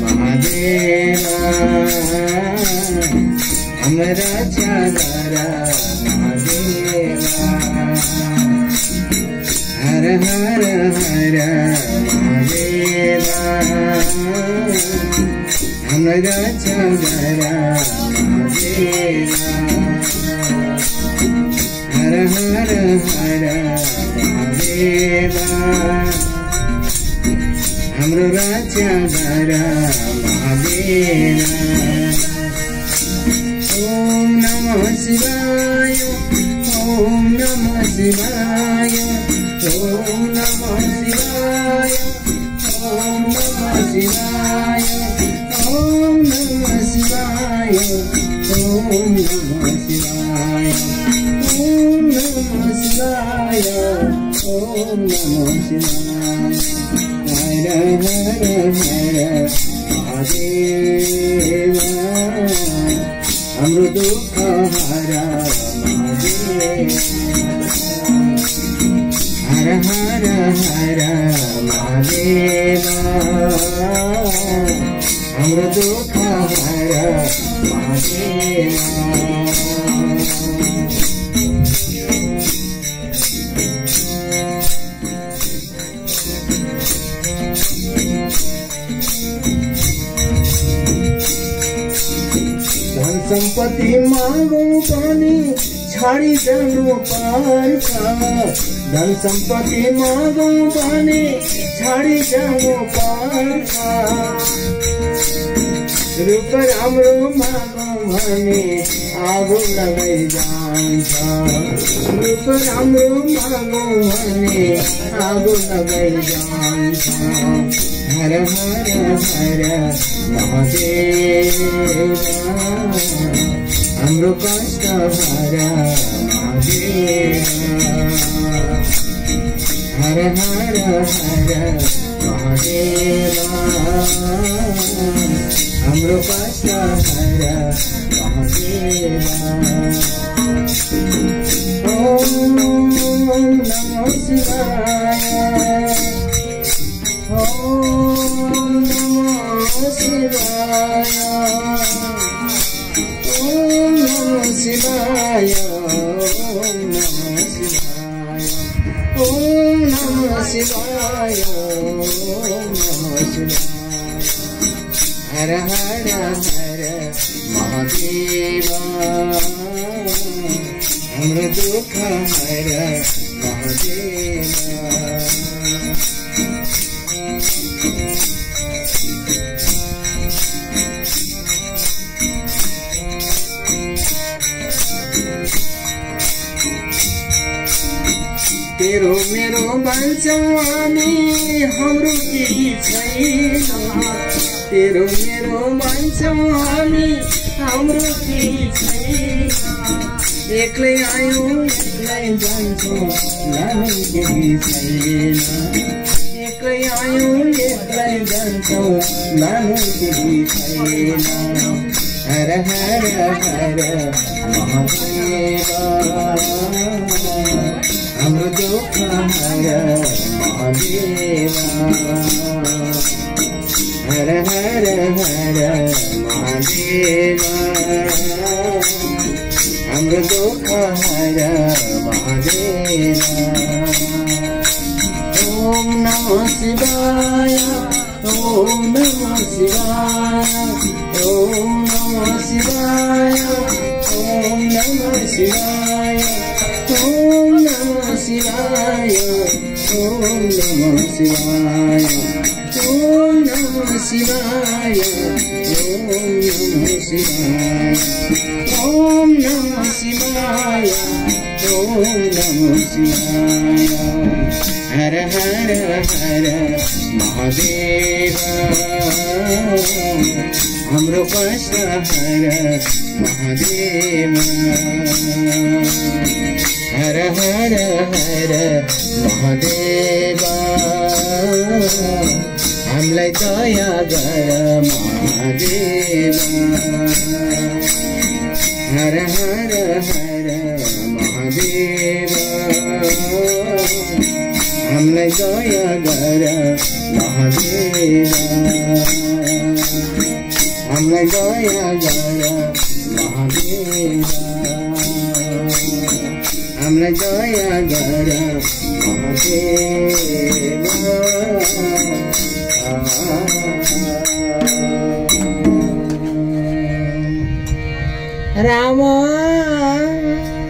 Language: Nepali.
महादेव हाम्रो रक्षा गर महादेव हर हर हर महादेव हाम्रो रक्षा गर महादेव हर हर हर महादेव हाम्रो रक्षा गर महादेव ओम नमः शिवाय ओम नमः शिवाय ओम नमः शिवाय ओम नमः शिवाय ओम नमः शिवाय ओम नमः शिवाय ओम नमः शिवाय ओम नमः शिवाय हर हर हर महादेव हाम्रो दुःख हर महादेव हर हर हर महादेव हाम्रो दुःख हर महादेव सम्पत्ति मागौं पनि छाडी जानु पर्छ धन सम्पत्ति मागौं पनि छाडी जानु पर्छ रूप राम्रो मागौं भने आगो लगाइ जान्छ रूप राम्रो मागौं भने आगो लगाइ जान्छ हर हर हर महादेव हाम्रो कष्ट हर महादेव हर हर हर महादेव हाम्रो कष्ट हर महादेव ओम नमः शिवाय ओम नमः शिवाय ओम नमः शिवाय ओम नमः शिवाय ओम नमः शिवाय ओम नमः शिवाय हर हर हर महादेव हाम्रो दुःख हर महादेव तेरो मेरो भन्छौं हामी हाम्रो केही छैन तेरो मेरो भन्छौं हामी हाम्रो केही छैन एक्लै आयौं एक्लै जान्छौं लानु केही छैन एक्लै आयौं एक्लै जान्छौं लानु केही छैन हर हर हर महादेव हाम्रो दुःख हर महादेव हर हर हर महादेव हाम्रो दुःख हर महादेव ओम नमः शिवाय ओम नमः शिवाय ओम नमः शिवाय ओम नमः शिवाय ओम नमः शिवाय ओम नमः शिवाय ओम नमः शिवाय ओम नमः शिवाय ओम नमः शिवाय हर हर हर महादेव हाम्रो कष्ट हर महादेव हर हर हर महादेव हामीलाई दया गर महादेव हर हर हर महादेव हामीलाई दया गर महादेव हामीलाई दया गर महादेव हामीलाई दया गर महादेव राम